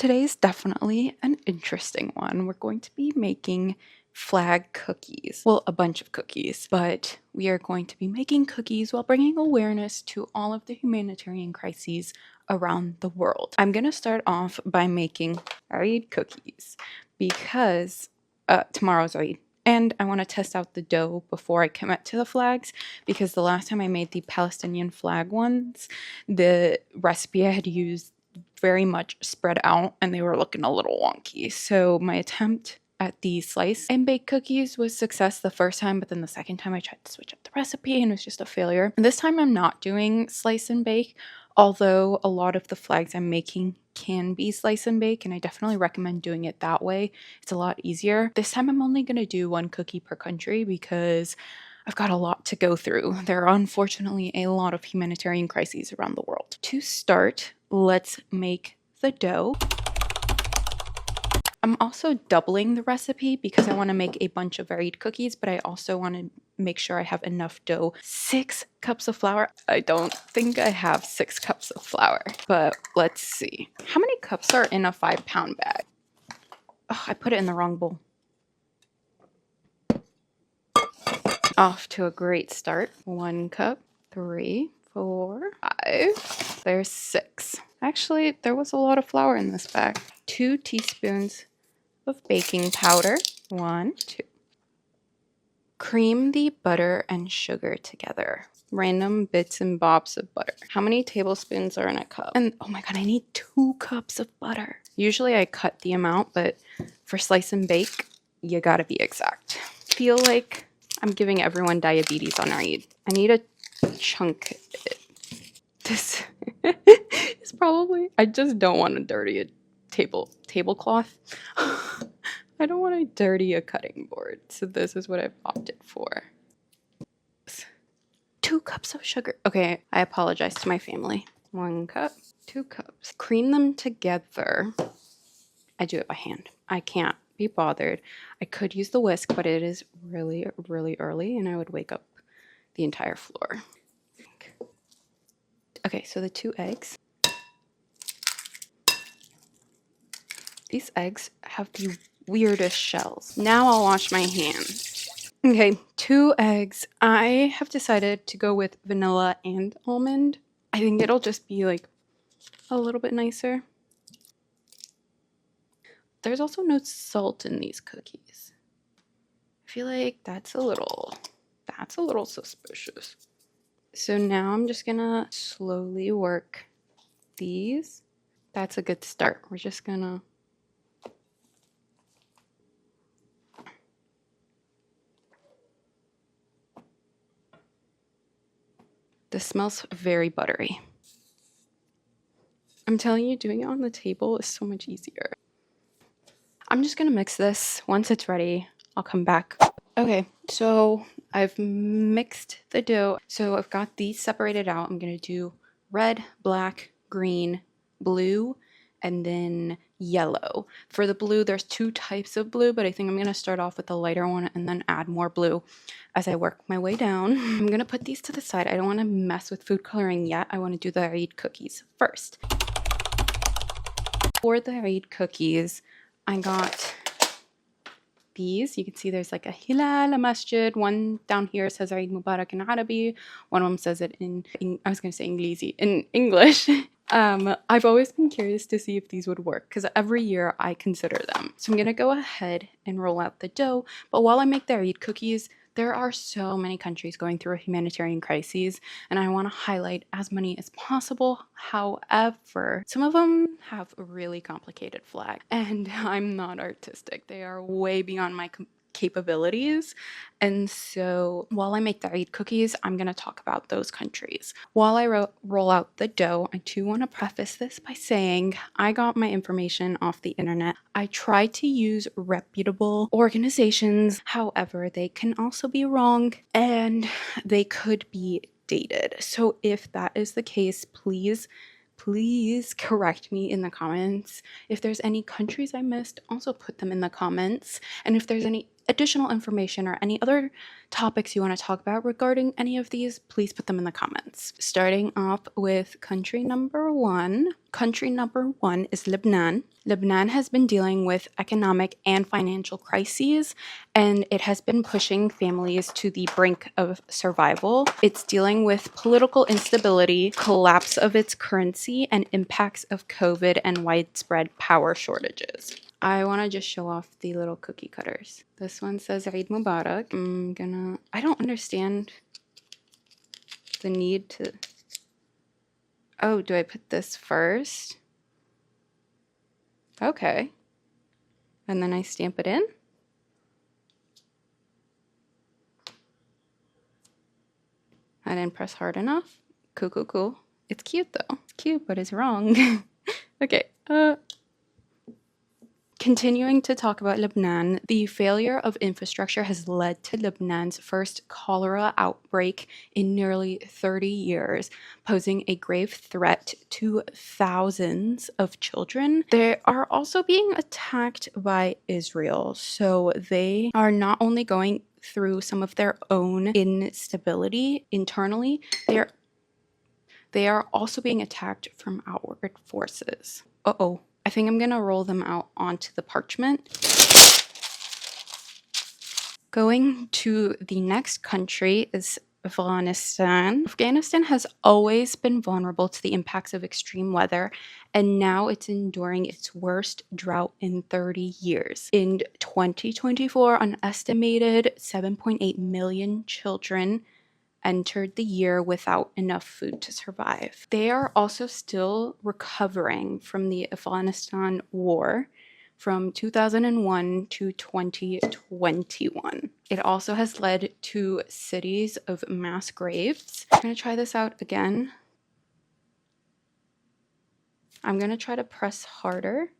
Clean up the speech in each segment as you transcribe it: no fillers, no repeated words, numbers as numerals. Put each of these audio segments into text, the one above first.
Today's definitely an interesting one. We're going to be making flag cookies. Well, a bunch of cookies, but we are going to be making cookies while bringing awareness to all of the humanitarian crises around the world. I'm going to start off by making Eid cookies because tomorrow's Eid. And I want to test out the dough before I commit to the flags, because the last time I made the Palestinian flag ones, the recipe I had used very much spread out and they were looking a little wonky. So my attempt at the slice and bake cookies was success the first time, but then the second time I tried to switch up the recipe and it was just a failure. And this time I'm not doing slice and bake, although a lot of the flags I'm making can be slice and bake, and I definitely recommend doing it that way. It's a lot easier. This time I'm only going to do one cookie per country because I've got a lot to go through. There are unfortunately a lot of humanitarian crises around the world. To start, let's make the dough. I'm also doubling the recipe because I want to make a bunch of varied cookies, but I also want to make sure I have enough dough. 6 cups of flour. I don't think I have 6 cups of flour, but let's see. How many cups are in a 5-pound bag? Oh, I put it in the wrong bowl. Off to a great start. 1 cup, 3, 4, 5. There's 6. Actually, there was a lot of flour in this bag. 2 teaspoons of baking powder. 1, 2. Cream the butter and sugar together. Random bits and bobs of butter. How many tablespoons are in a cup? And oh my god, I need 2 cups of butter. Usually I cut the amount, but for slice and bake, you gotta be exact. Feel like I'm giving everyone diabetes on Eid. I need a chunk. This is probably, I just don't want to dirty a tablecloth. I don't want to dirty a cutting board, so this is what I've opted for. 2 cups of sugar. Okay, I apologize to my family. 1 cup, 2 cups. Cream them together. I do it by hand. I can't be bothered. I could use the whisk, but it is really, really early and I would wake up the entire floor. Okay, so the 2 eggs. These eggs have the weirdest shells. Now I'll wash my hands. Okay, 2 eggs. I have decided to go with vanilla and almond. I think it'll just be like a little bit nicer. There's also no salt in these cookies. I feel like that's a little suspicious. So now I'm just gonna slowly work these. That's a good start. We're just gonna This smells very buttery. I'm telling you, doing it on the table is so much easier. I'm just gonna mix this. Once it's ready, I'll come back. Okay, so I've mixed the dough. So I've got these separated out. I'm gonna do red, black, green, blue, and then yellow. For the blue, there's 2 types of blue, but I think I'm gonna start off with the lighter one and then add more blue as I work my way down. I'm gonna put these to the side. I don't wanna mess with food coloring yet. I wanna do the Eid cookies first. For the Eid cookies, I got these. You can see there's like a Hilal, a masjid. One down here says Eid Mubarak in Arabi. One of them says it in I was going to say Inglesi, in English. I've always been curious to see if these would work because every year I consider them. So I'm going to go ahead and roll out the dough. But while I make the Eid cookies, there are so many countries going through a humanitarian crisis, and I want to highlight as many as possible. However, some of them have a really complicated flag, and I'm not artistic. They are way beyond my capabilities. And so while I make the Eid cookies, I'm going to talk about those countries. While I roll out the dough, I do want to preface this by saying I got my information off the internet. I try to use reputable organizations. However, they can also be wrong and they could be dated. So if that is the case, please correct me in the comments. If there's any countries I missed, also put them in the comments. And if there's any additional information or any other topics you want to talk about regarding any of these, please put them in the comments. Starting off with country number one. Country number one is Lebanon. Lebanon has been dealing with economic and financial crises, and it has been pushing families to the brink of survival. It's dealing with political instability, collapse of its currency, and impacts of COVID and widespread power shortages. I want to just show off the little cookie cutters. This one says Eid Mubarak. I don't understand the need to... Oh, do I put this first? Okay. And then I stamp it in? I didn't press hard enough. Cool. It's cute though. Cute, but it's wrong. Okay. Continuing to talk about Lebanon, the failure of infrastructure has led to Lebanon's first cholera outbreak in nearly 30 years, posing a grave threat to thousands of children. They are also being attacked by Israel, so they are not only going through some of their own instability internally, they are also being attacked from outward forces. Uh-oh. I think I'm going to roll them out onto the parchment. Going to the next country is Afghanistan. Afghanistan has always been vulnerable to the impacts of extreme weather, and now it's enduring its worst drought in 30 years. In 2024, an estimated 7.8 million children entered the year without enough food to survive. They are also still recovering from the Afghanistan war from 2001 to 2021. It also has led to cities of mass graves. I'm going to try this out again. I'm going to try to press harder.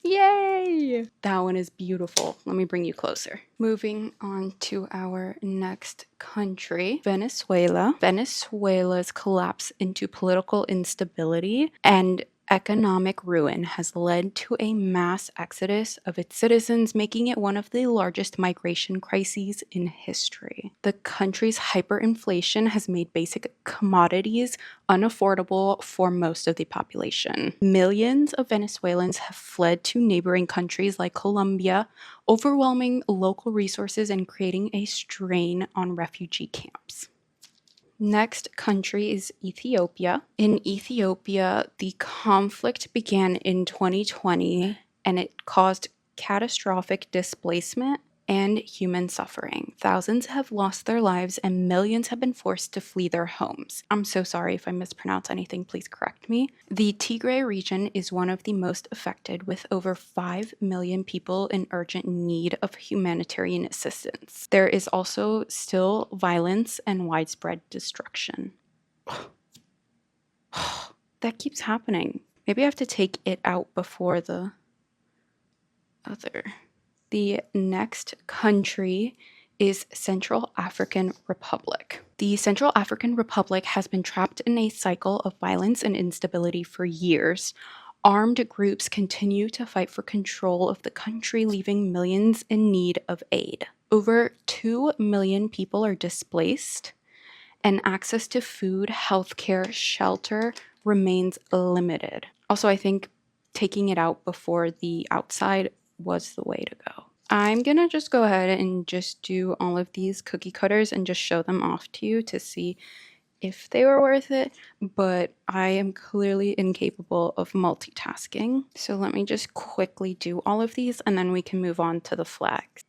Yay! That one is beautiful. Let me bring you closer. Moving on to our next country, Venezuela. Venezuela's collapse into political instability and economic ruin has led to a mass exodus of its citizens, making it one of the largest migration crises in history. The country's hyperinflation has made basic commodities unaffordable for most of the population. Millions of Venezuelans have fled to neighboring countries like Colombia, overwhelming local resources and creating a strain on refugee camps. Next country is Ethiopia. In Ethiopia, the conflict began in 2020 and it caused catastrophic displacement and human suffering. Thousands have lost their lives and millions have been forced to flee their homes. I'm so sorry if I mispronounce anything, please correct me. The Tigray region is one of the most affected, with over 5 million people in urgent need of humanitarian assistance. There is also still violence and widespread destruction. That keeps happening. Maybe I have to take it out before the other. The next country is Central African Republic. The Central African Republic has been trapped in a cycle of violence and instability for years. Armed groups continue to fight for control of the country, leaving millions in need of aid. Over 2 million people are displaced, and access to food, healthcare, shelter remains limited. Also, I think taking it out before the outside was the way to go. I'm gonna just go ahead and just do all of these cookie cutters and just show them off to you to see if they were worth it, but I am clearly incapable of multitasking. So let me just quickly do all of these and then we can move on to the flags.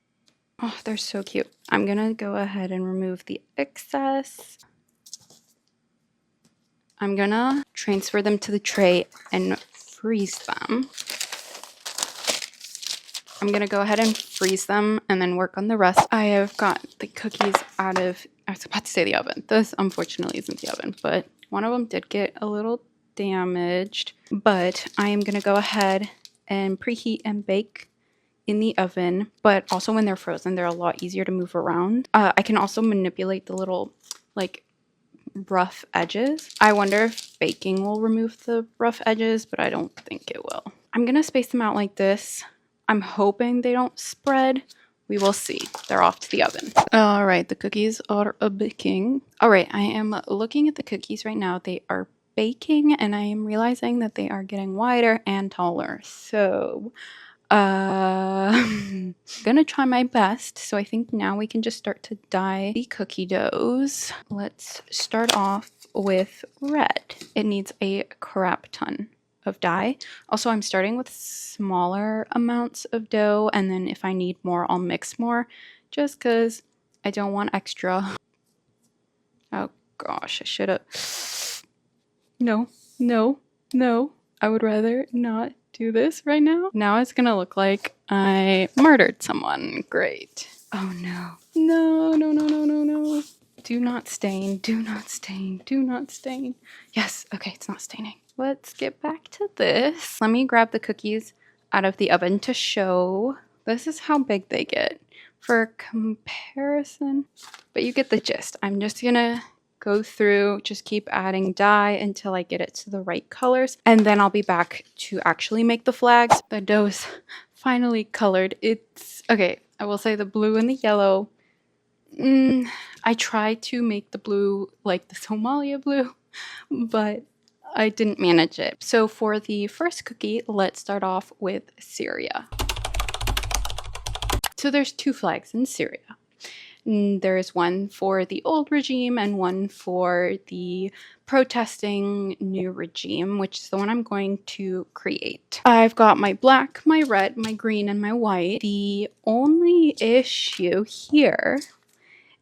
Oh, they're so cute. I'm gonna go ahead and remove the excess. I'm gonna transfer them to the tray and freeze them. I'm gonna go ahead and freeze them and then work on the rest. I have got the cookies out of, I was about to say the oven. This unfortunately isn't the oven, but one of them did get a little damaged. But I am gonna go ahead and preheat and bake in the oven. But also when they're frozen, they're a lot easier to move around. I can also manipulate the little like rough edges. I wonder if baking will remove the rough edges, but I don't think it will. I'm gonna space them out like this. I'm hoping they don't spread. We will see. They're off to the oven. All right, the cookies are baking. All right, I am looking at the cookies right now. They are baking, and I am realizing that they are getting wider and taller. So, I'm gonna try my best. So I think now we can just start to dye the cookie doughs. Let's start off with red. It needs a crap ton of dye. Also, I'm starting with smaller amounts of dough, and then if I need more, I'll mix more, just because I don't want extra. Oh gosh, I should have. No, no, no. I would rather not do this right now. Now it's gonna look like I murdered someone. Great. Oh no. No, no, no, no, no, no. Do not stain, do not stain, do not stain. Yes, okay, it's not staining. Let's get back to this. Let me grab the cookies out of the oven to show. This is how big they get for comparison. But you get the gist. I'm just gonna go through, just keep adding dye until I get it to the right colors. And then I'll be back to actually make the flags. The dough's finally colored. It's, okay, I will say the blue and the yellow. I tried to make the blue like the Somalia blue, but I didn't manage it. So for the first cookie, let's start off with Syria. So there's two flags in Syria. There's one for the old regime and one for the protesting new regime, which is the one I'm going to create. I've got my black, my red, my green, and my white. The only issue here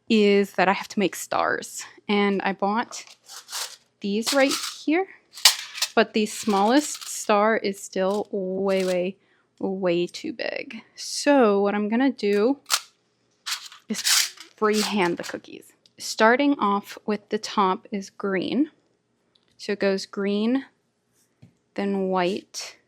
is that I have to make stars. And I bought these right here, but the smallest star is still way, way too big. So what I'm gonna do is freehand the cookies. Starting off with the top is green. So it goes green, then white,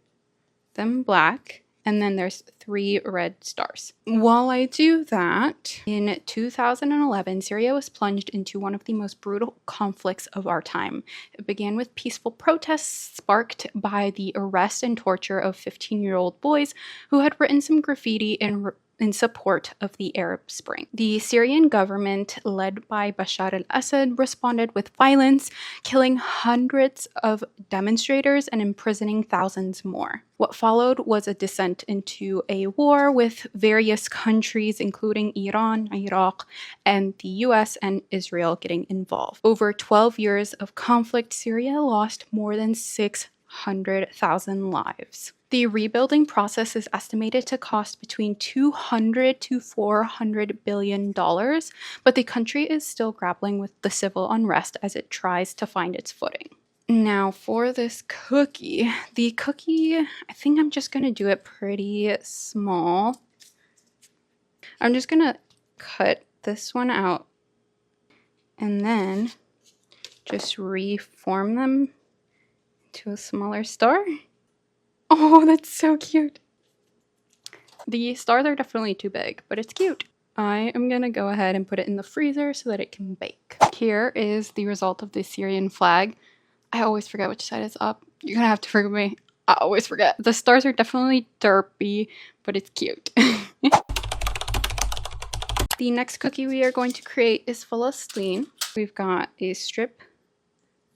then black, and then there's 3 red stars. While I do that, in 2011, Syria was plunged into one of the most brutal conflicts of our time. It began with peaceful protests sparked by the arrest and torture of 15-year-old boys who had written some graffiti in support of the Arab Spring. The Syrian government, led by Bashar al-Assad, responded with violence, killing hundreds of demonstrators and imprisoning thousands more. What followed was a descent into a war with various countries, including Iran, Iraq, and the US and Israel getting involved. Over 12 years of conflict, Syria lost more than 600,000 lives. The rebuilding process is estimated to cost between $200 to $400 billion, but the country is still grappling with the civil unrest as it tries to find its footing. Now for this cookie, I think I'm just going to do it pretty small. I'm just going to cut this one out and then just reform them to a smaller star. Oh, that's so cute. The stars are definitely too big, but it's cute. I am gonna go ahead and put it in the freezer so that it can bake. Here is the result of the Syrian flag. I always forget which side is up. You're gonna have to forgive me. I always forget. The stars are definitely derpy, but it's cute. The next cookie we are going to create is Palestine. We've got a strip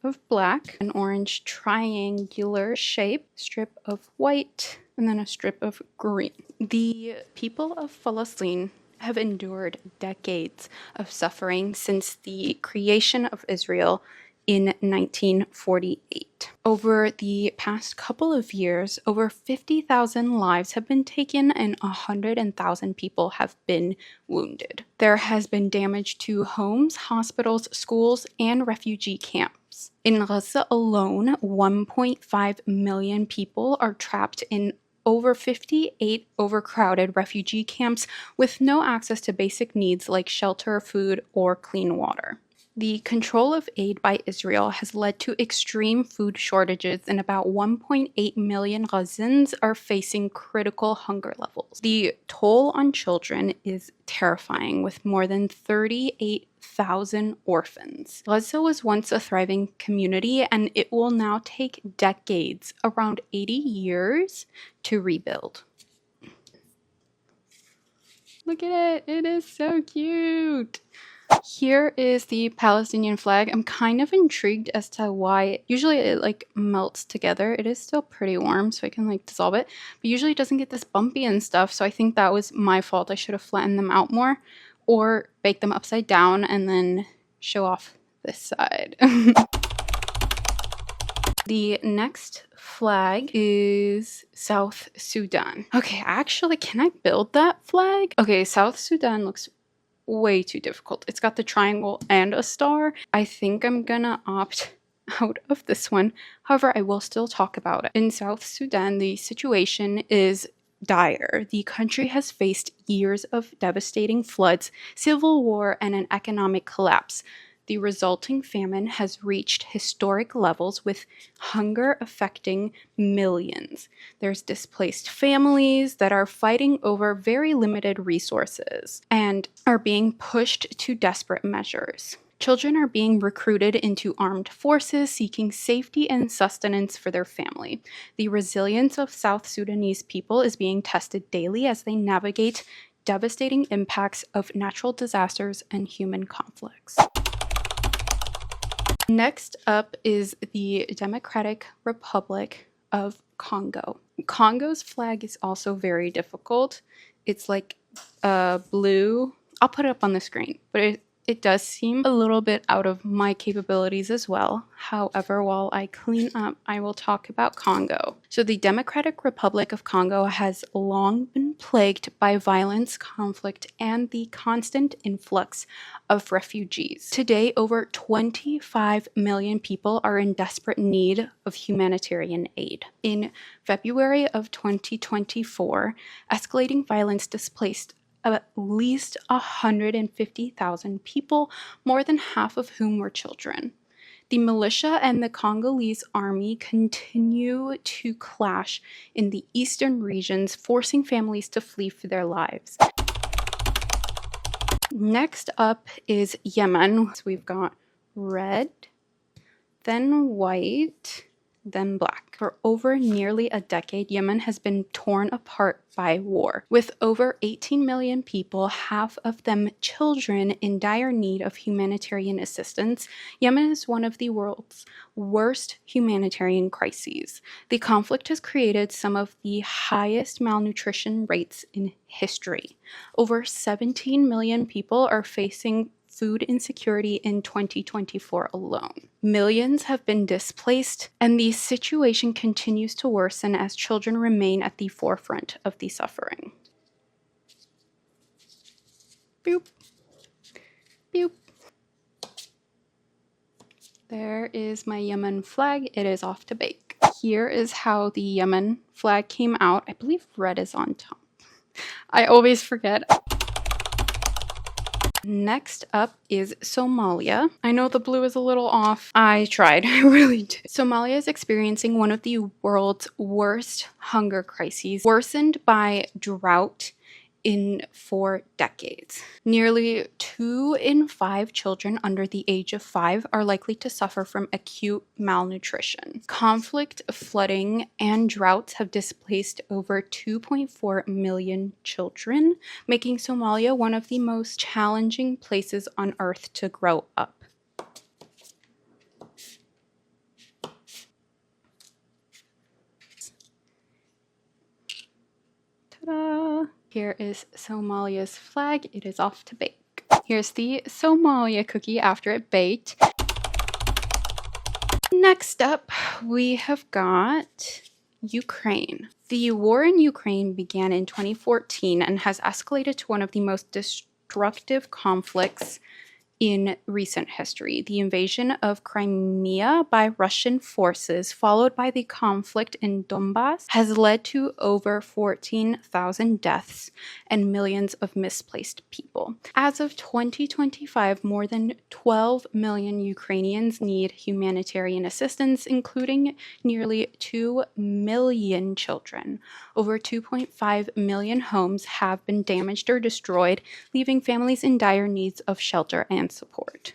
of black, an orange triangular shape, strip of white, and then a strip of green. The people of Palestine have endured decades of suffering since the creation of Israel in 1948. Over the past couple of years, over 50,000 lives have been taken and 100,000 people have been wounded. There has been damage to homes, hospitals, schools, and refugee camps. In Gaza alone, 1.5 million people are trapped in over 58 overcrowded refugee camps with no access to basic needs like shelter, food, or clean water. The control of aid by Israel has led to extreme food shortages, and about 1.8 million Gazans are facing critical hunger levels. The toll on children is terrifying, with more than 38,000 orphans. Gaza was once a thriving community, and it will now take decades, around 80 years, to rebuild. Look at it. It is so cute. Here is the Palestinian flag. I'm kind of intrigued as to why. Usually it like melts together. It is still pretty warm, so I can like dissolve it. But usually it doesn't get this bumpy and stuff, so I think that was my fault. I should have flattened them out more or bake them upside down and then show off this side. The next flag is South Sudan. Okay, actually, can I build that flag? Okay, South Sudan looks way too difficult. It's got the triangle and a star. I think I'm gonna opt out of this one. However, I will still talk about it. In South Sudan, the situation is dire. The country has faced years of devastating floods, civil war, and an economic collapse. The resulting famine has reached historic levels, with hunger affecting millions. There's displaced families that are fighting over very limited resources and are being pushed to desperate measures. Children are being recruited into armed forces, seeking safety and sustenance for their family. The resilience of South Sudanese people is being tested daily as they navigate devastating impacts of natural disasters and human conflicts. Next up is the Democratic Republic of Congo. Congo's flag is also very difficult. It's like blue. I'll put it up on the screen, but it does seem a little bit out of my capabilities as well. However, while I clean up, I will talk about Congo. So the Democratic Republic of Congo has long been plagued by violence, conflict, and the constant influx of refugees. Today, over 25 million people are in desperate need of humanitarian aid. In February of 2024, escalating violence displaced at least 150,000 people, more than half of whom were children. The militia and the Congolese army continue to clash in the eastern regions, forcing families to flee for their lives. Next up is Yemen. So we've got red, then white, then black. For over nearly a decade, Yemen has been torn apart by war. With over 18 million people, half of them children, in dire need of humanitarian assistance, Yemen is one of the world's worst humanitarian crises. The conflict has created some of the highest malnutrition rates in history. Over 17 million people are facing food insecurity in 2024 alone. Millions have been displaced, and the situation continues to worsen as children remain at the forefront of the suffering. Boop. Boop. There is my Yemen flag. It is off to bake. Here is how the Yemen flag came out. I believe red is on top. I always forget. Next up is Somalia. I know the blue is a little off. I tried. I really did. Somalia is experiencing one of the world's worst hunger crises, worsened by drought in 4 decades. Nearly 2 in 5 children under the age of 5 are likely to suffer from acute malnutrition. Conflict, flooding, and droughts have displaced over 2.4 million children, making Somalia one of the most challenging places on earth to grow up. Ta-da! Here is Somalia's flag. It is off to bake. Here's the Somalia cookie after it baked. Next up, we have got Ukraine. The war in Ukraine began in 2014 and has escalated to one of the most destructive conflicts in recent history. The invasion of Crimea by Russian forces, followed by the conflict in Donbass, has led to over 14,000 deaths and millions of misplaced people. As of 2025, more than 12 million Ukrainians need humanitarian assistance, including nearly 2 million children. Over 2.5 million homes have been damaged or destroyed, leaving families in dire needs of shelter and support.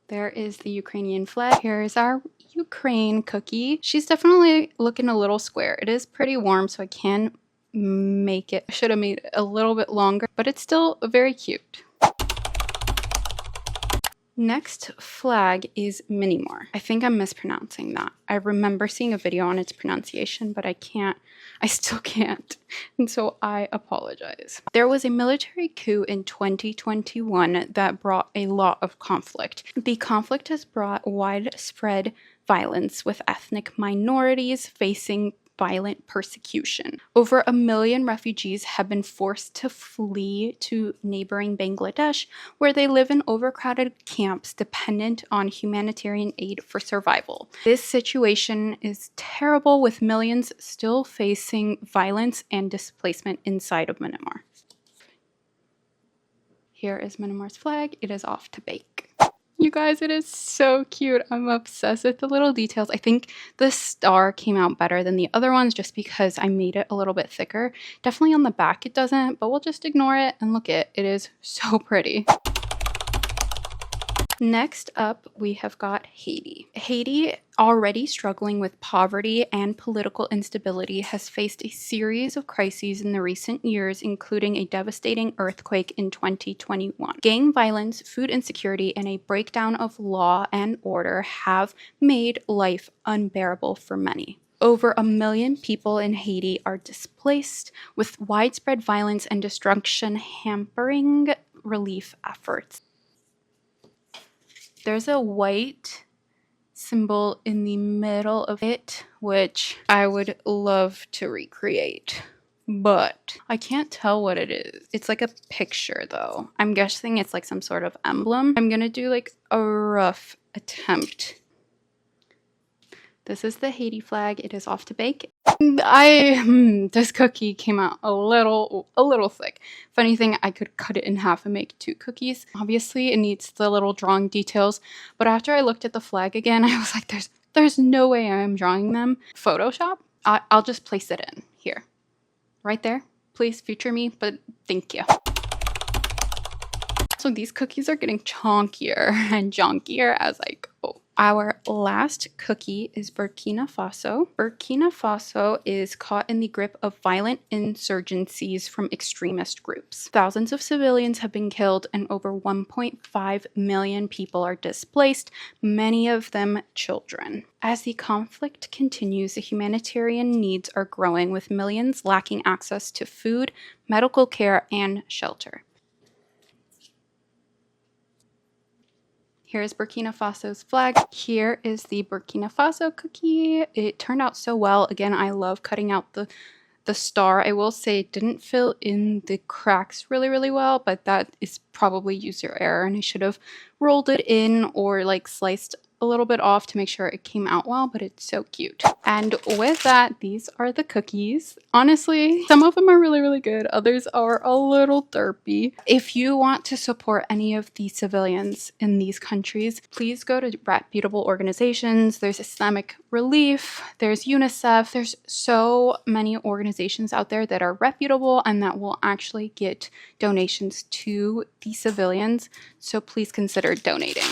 There is the Ukrainian flag. Here's our Ukraine cookie. She's definitely looking a little square. It is pretty warm, so I can make it. I should have made it a little bit longer, but it's still very cute. Next flag is Minimar. I think I'm mispronouncing that. I remember seeing a video on its pronunciation, but I still can't. And so I apologize. There was a military coup in 2021 that brought a lot of conflict. The conflict has brought widespread violence with ethnic minorities facing violent persecution. Over 1 million refugees have been forced to flee to neighboring Bangladesh, where they live in overcrowded camps dependent on humanitarian aid for survival. This situation is terrible, with millions still facing violence and displacement inside of Myanmar. Here is Myanmar's flag. It is off to bake. You guys, it is so cute. I'm obsessed with the little details. I think the star came out better than the other ones just because I made it a little bit thicker. Definitely on the back it doesn't, but we'll just ignore it and look it. It is so pretty. Next up, we have got Haiti. Haiti, already struggling with poverty and political instability, has faced a series of crises in the recent years, including a devastating earthquake in 2021. Gang violence, food insecurity, and a breakdown of law and order have made life unbearable for many. Over 1 million people in Haiti are displaced, with widespread violence and destruction hampering relief efforts. There's a white symbol in the middle of it, which I would love to recreate, but I can't tell what it is. It's like a picture though. I'm guessing it's like some sort of emblem. I'm gonna do like a rough attempt. This is the Haiti flag. It is off to bake. This cookie came out a little thick. Funny thing, I could cut it in half and make 2 cookies. Obviously, it needs the little drawing details, but after I looked at the flag again, I was like, there's no way I'm drawing them. Photoshop? I'll just place it in here. Right there. Please feature me, but thank you. So these cookies are getting chonkier and junkier as I go. Our last cookie is Burkina Faso. Burkina Faso is caught in the grip of violent insurgencies from extremist groups. Thousands of civilians have been killed and over 1.5 million people are displaced, many of them children. As the conflict continues, the humanitarian needs are growing, with millions lacking access to food, medical care, and shelter. Here's Burkina Faso's flag. Here is the Burkina Faso cookie. It turned out so well. Again, I love cutting out the star. I will say it didn't fill in the cracks really well, but that is probably user error, and I should have rolled it in or like sliced a little bit off to make sure it came out well, but it's so cute. And with that, these are the cookies. Honestly, some of them are really good. Others are a little derpy. If you want to support any of the civilians in these countries, please go to reputable organizations. There's Islamic Relief, there's UNICEF. There's so many organizations out there that are reputable and that will actually get donations to the civilians. So please consider donating.